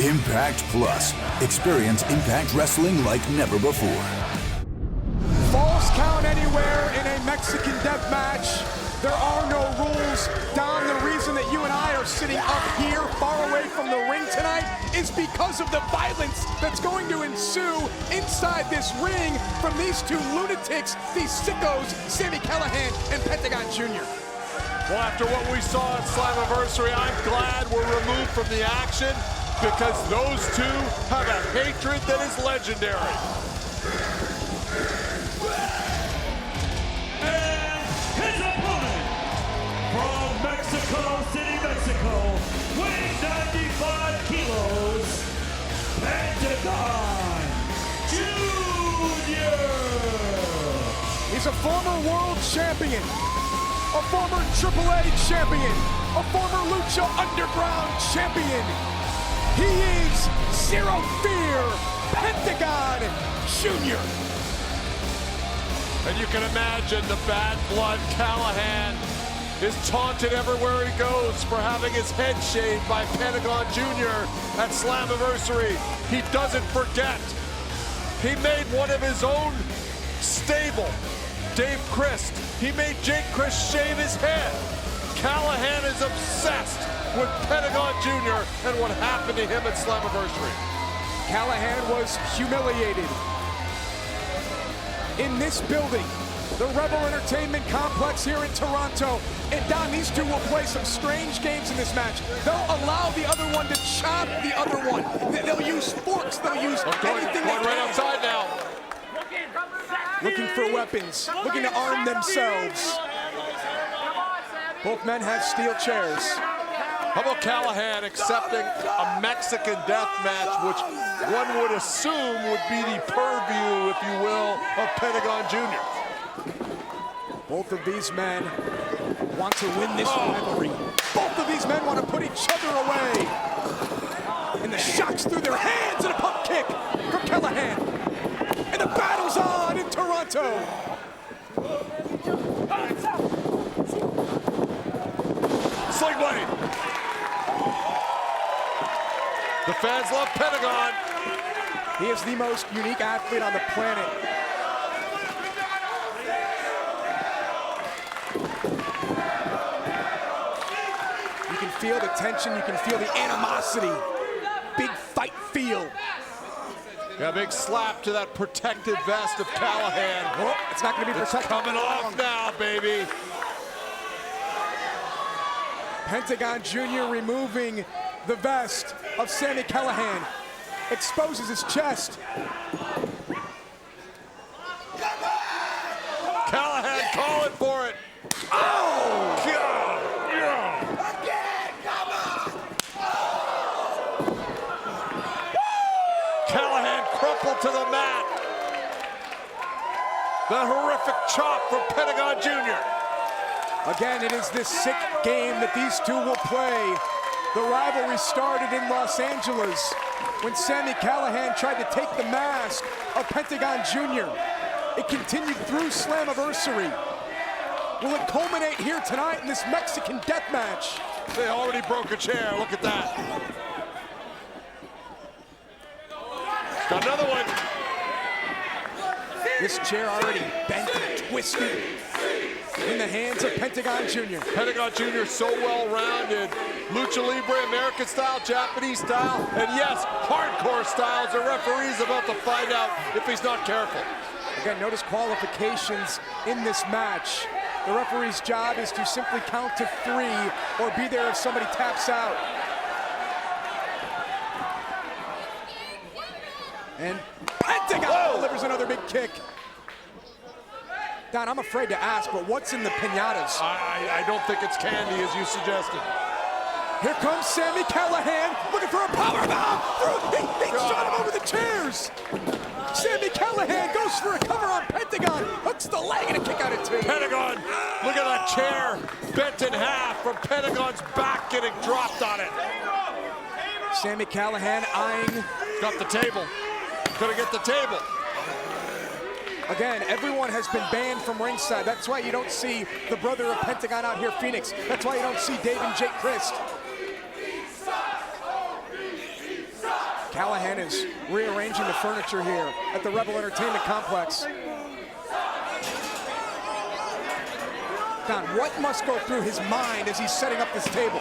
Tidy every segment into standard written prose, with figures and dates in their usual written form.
Impact Plus. Experience Impact Wrestling like never before. Falls count anywhere in a Mexican death match. There are no rules. Don, the reason that you and I are sitting up here far away from the ring tonight is because of the violence that's going to ensue inside this ring from these two lunatics, these sickos, Sami Callihan and Pentagon Jr. Well, after what we saw at Slammiversary, I'm glad we're removed from the action because those two have a hatred that is legendary. And his opponent from Mexico City, Mexico, weighing 95 kilos, Pentagon Jr. He's a former world champion, a former AAA champion, a former Lucha Underground champion. He is Zero Fear Pentagon Jr. And you can imagine the bad blood Callihan is taunted everywhere he goes for having his head shaved by Pentagon Jr. at Slammiversary. He doesn't forget. He made one of his own stable, Dave Christ. He made Jake Christ shave his head. Callihan is obsessed with Pentagon Jr. and what happened to him at Slammiversary. Callihan was humiliated in this building, the Rebel Entertainment Complex here in Toronto. And Don, these two will play some strange games in this match. They'll allow the other one to chop the other one. They'll use forks, they'll use anything they can. Right outside now. Looking for weapons, looking to arm themselves. Both men have steel chairs. How about Callihan accepting a Mexican death match, which one would assume would be the purview, if you will, of Pentagon Jr. Both of these men want to win this rivalry. Both of these men want to put each other away. And the shots through their hands and a pump kick from Callihan. And the battle's on in Toronto. Sling blade. The fans love Pentagon. He is the most unique athlete on the planet. You can feel the tension, you can feel the animosity. Big fight feel. Got a big slap to that protective vest of Callihan. Oh, it's not going to be protected. Coming off now, baby. Pentagon Jr. removing the vest of Sami Callihan. Exposes his chest. Callihan calling for it. Oh! God. Again, come on! Callihan crumpled to the mat. The horrific chop from Pentagon Jr. Again, it is this sick game that these two will play. The rivalry started in Los Angeles when Sami Callihan tried to take the mask of Pentagon Jr. It continued through Slammiversary. Will it culminate here tonight in this Mexican death match? They already broke a chair, look at that. Got another one. This chair already bent and twisted in the hands of Pentagon Jr. Pentagon Jr. so well-rounded. Lucha Libre, American style, Japanese style, and yes, hardcore styles. The referee's about to find out if he's not careful. Again, notice qualifications in this match. The referee's job is to simply count to 3 or be there if somebody taps out. And Pentagon delivers another big kick. Don, I'm afraid to ask, but what's in the pinatas? I don't think it's candy, as you suggested. Here comes Sami Callihan, looking for a powerbomb. He shot him over the chairs. Sami Callihan goes for a cover on Pentagon, hooks the leg and a kick out at 2. Pentagon, look at that chair bent in half from Pentagon's back getting dropped on it. Sami Callihan eyeing. Got the table. Gonna get the table. Again, everyone has been banned from ringside. That's why you don't see the brother of Pentagon out here, Phoenix. That's why you don't see Dave and Jake Christ. Callihan is rearranging the furniture here at the Rebel Entertainment Complex. Don, what must go through his mind as he's setting up this table?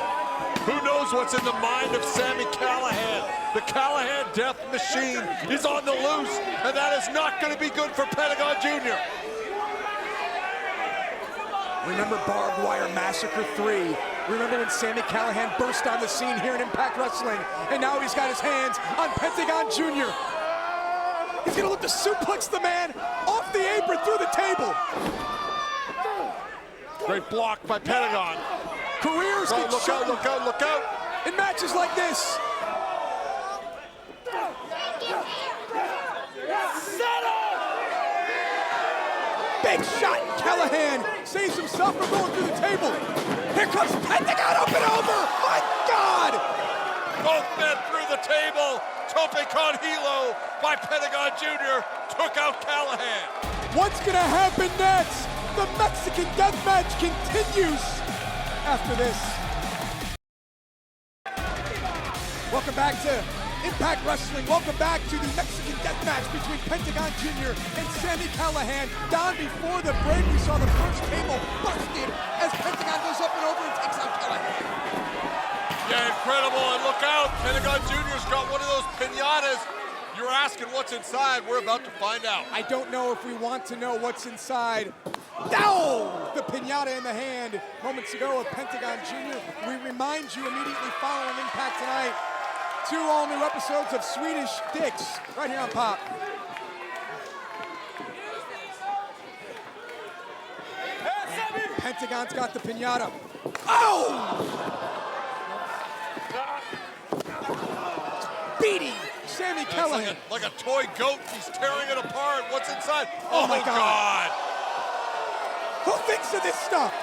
Who knows what's in the mind of Sami Callihan? The Callihan Death Machine is on the loose, and that is not going to be good for Pentagon Jr. Remember Barbed Wire Massacre 3? Remember when Sami Callihan burst on the scene here in Impact Wrestling? And now he's got his hands on Pentagon Jr. He's gonna look to suplex the man off the apron through the table. Great block by Pentagon. Careers get look shortened out, look out, look out. in matches like this. Big shot. Callihan saves himself from going through the table. Here comes Pentagon up and over. My God! Both men through the table. Tope con hilo by Pentagon Jr. took out Callihan. What's gonna happen next? The Mexican death match continues after this. Welcome back to Impact Wrestling. Welcome back to the Mexican death match between Pentagon Jr. and Sami Callihan. Down before the break, we saw the first table busted as Pentagon goes up and over and takes out Callihan. Yeah, incredible, and look out. Pentagon Jr.'s got one of those pinatas. You're asking what's inside. We're about to find out. I don't know if we want to know what's inside. No! The pinata in the hand moments ago of Pentagon Jr. We remind you immediately following Impact tonight, 2 all-new episodes of Swedish Dicks right here on Pop. Pentagon's got the pinata. Oh! Beating Sami Callihan. Like a toy goat. He's tearing it apart. What's inside? Oh my God. Who thinks of this stuff?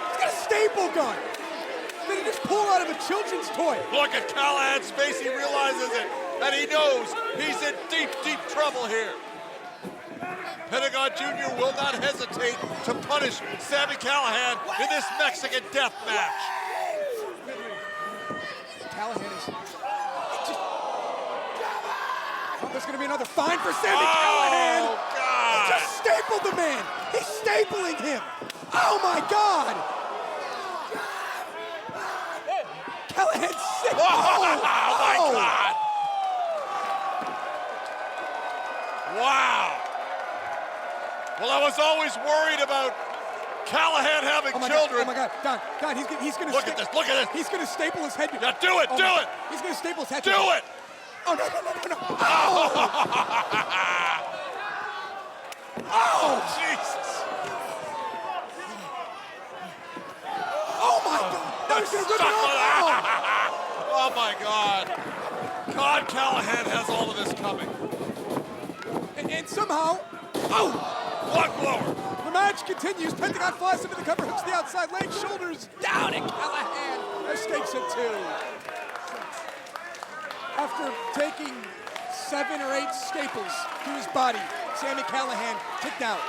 He's got a staple gun. Did he just pull out of a children's toy? Look at Callahan's face. He realizes it. And he knows he's in deep, deep trouble here. Pentagon Jr. will not hesitate to punish Sami Callihan in this Mexican death match. Callihan is just... Oh, there's going to be another fine for Sami Callihan. Oh, God. He just stapled the man. He's stapling him. Oh, my God. Callahan's sick. Oh, my God. Wow. Well, I was always worried about Callihan having children. Oh my God, Don, he's gonna look at this, look at this. He's gonna staple his head. Yeah, do it, do it. He's gonna staple his head. Do it. Oh, no. Oh! Oh, Jesus. Oh my God. Now he's gonna rip it off. Oh my God. God, Callihan has all of this coming. And somehow, oh! Block blower. The match continues. Pentagon flies into the cover, hooks the outside leg, shoulders down, and Callihan escapes it too. After taking 7 or 8 staples to his body, Sami Callihan kicked out.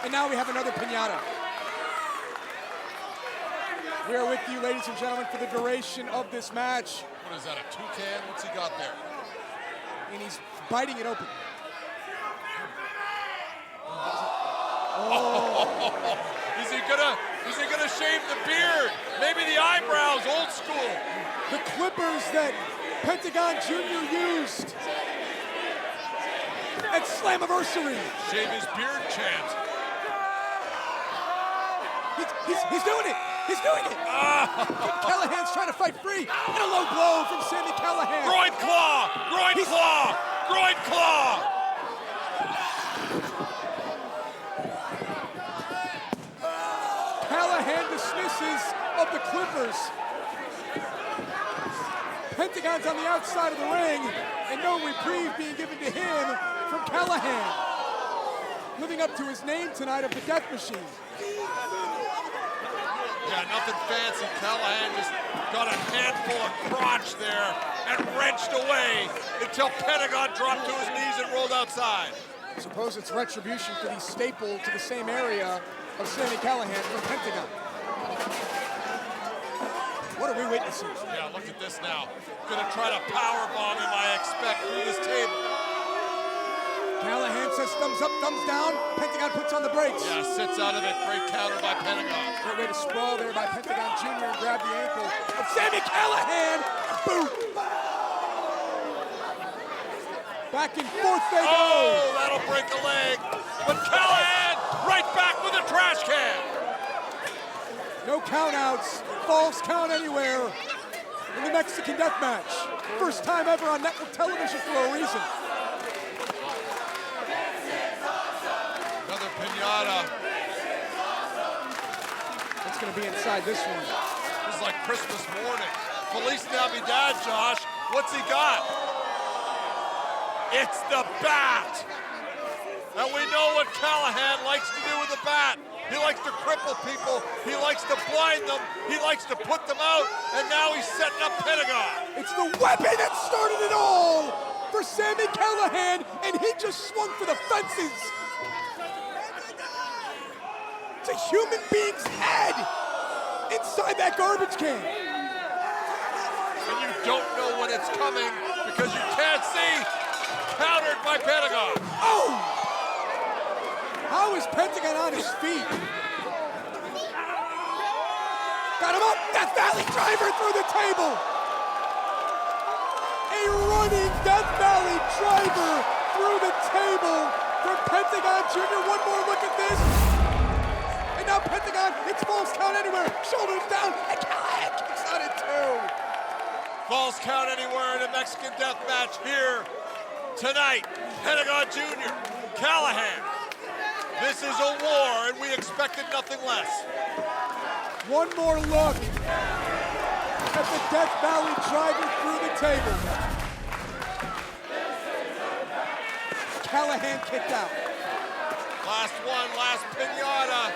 And now we have another pinata. We are with you, ladies and gentlemen, for the duration of this match. What is that, a toucan? What's he got there? And he's biting it open. Is he gonna shave the beard? Maybe the eyebrows, old school. The clippers that Pentagon Jr. used at Slammiversary. Shave his beard chant. He's doing it. He's doing it. Callahan's trying to fight free. And a low blow from Sami Callihan. Groin claw, groin claw, groin claw. Callihan dismisses of the clippers. Pentagon's on the outside of the ring, and no reprieve being given to him from Callihan. Living up to his name tonight of the Death Machine. Yeah, nothing fancy. Callihan just got a handful of crotch there and wrenched away until Pentagon dropped to his knees and rolled outside. I suppose it's retribution for the staple to the same area of Sami Callihan from Pentagon. What are we witnessing? Yeah, look at this now. Gonna try to powerbomb him, I expect, through this table. Callihan says thumbs up, thumbs down. Pentagon puts on the brakes. Yeah, sits out of it. Great counter by Pentagon. Great way to sprawl there by Pentagon Jr. and grab the ankle of Sami Callihan. Boom. Back and forth they go. Oh, that'll break a leg. But Callihan right back with a trash can. No countouts. Falls count anywhere in the Mexican death match. First time ever on network television for a reason. Another Pinata. What's going to be inside this one? This is like Christmas morning. Feliz Navidad, Josh. What's he got? It's the bat. And we know what Callihan likes to do with the bat. He likes to cripple people. He likes to blind them. He likes to put them out. And now he's setting up Pentagon. It's the weapon that started it all for Sami Callihan, and he just swung for the fences. It's a human being's head inside that garbage can. And you don't know when it's coming because you can't see. Countered by Pentagon. Oh! How is Pentagon on his feet? Got him up! Death Valley driver through the table! A running Death Valley driver through the table from Pentagon Jr. One more look at this. And now Pentagon, it's falls count anywhere. Shoulders down, and Callihan kicks out at 2. Falls count anywhere in a Mexican death match here tonight. Pentagon Jr., Callihan. This is a war, and we expected nothing less. One more look at the Death Valley driver through the table. Callihan kicked out. Last one, last Pinata.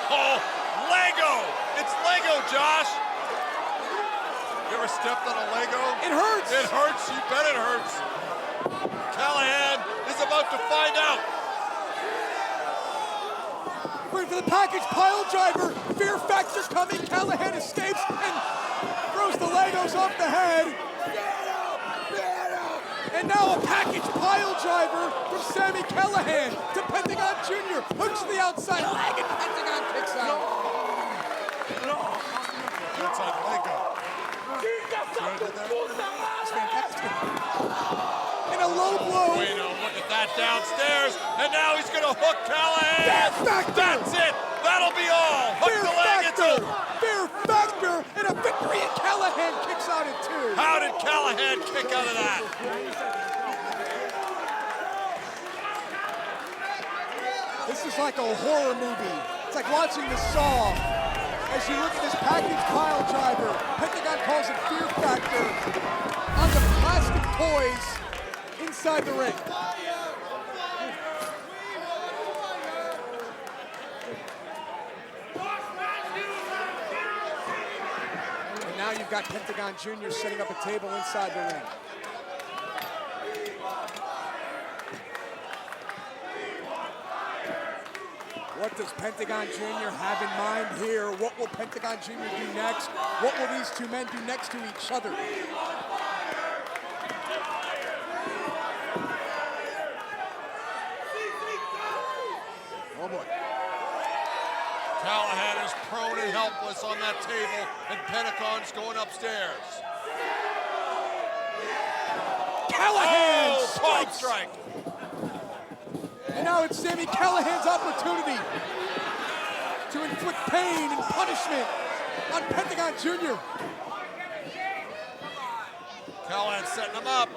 Oh, Lego! It's Lego, Josh! You ever stepped on a Lego? It hurts! It hurts, you bet it hurts. Callihan is about to find out. Wait for the package pile driver. Fear Factor's coming. Callihan escapes and throws the Legos off the head. And now a package pile driver from Sami Callihan to Pentagon Jr. Hooks to the outside leg and Pentagon kicks out. That's on Lego. It's fantastic. And a low blow. Wait, look at that downstairs. And now he's going to hook Callihan. Fear Factor. That's it. That'll be all. Hook Fear the leg. It's Factor. over. Fear Factor. And a victory. And Callihan kicks out at 2. How did Callihan kick out of that? This is like a horror movie. It's like watching The Saw. As you look at this package pile driver, Pentagon calls it Fear Factor on the plastic toys inside the ring. And now you've got Pentagon Jr. setting up a table inside the ring. What does Pentagon Jr. have in mind here? What will Pentagon Jr. do next? What will these two men do next to each other? Oh boy. Callihan is prone and helpless on that table, and Pentagon's going upstairs. Callihan palm strikes! strike. And now it's Sami Callihan's opportunity to inflict pain and punishment on Pentagon Jr. Callihan setting him up.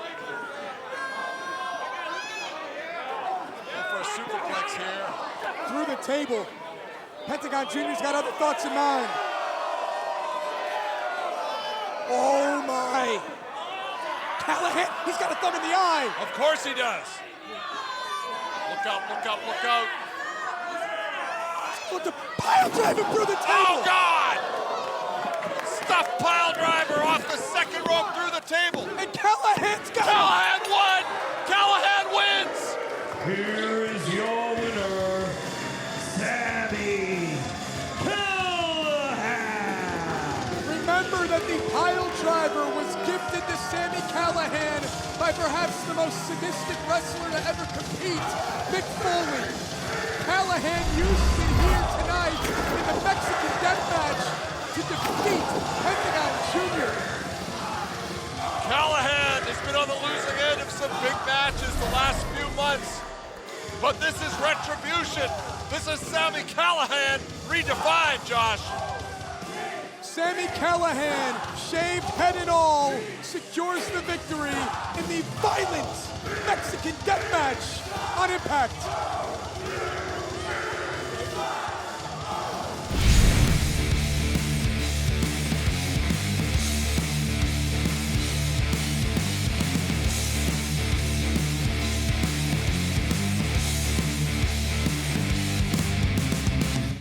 Going for a superplex here. Through the table. Pentagon Jr.'s got other thoughts in mind. Oh my. Callihan, he's got a thumb in the eye. Of course he does. Look out, look out, look out. Look, the pile driver through the table. Oh, God! Stuffed pile driver off the second rope through the table. And Callahan's got Callihan won! Callihan wins! Here is your winner, Sami Callihan. Remember that the pile driver was gifted to Sami Callihan by perhaps the most sadistic wrestler to ever compete, Mick Foley. Callihan used it here tonight in the Mexican Death Match to defeat Pentagon Jr. Callihan has been on the losing end of some big matches the last few months, but this is retribution. This is Sami Callihan redefined, Josh. Sami Callihan, shaved head and all, secures the victory in the violent Mexican Death Match on Impact.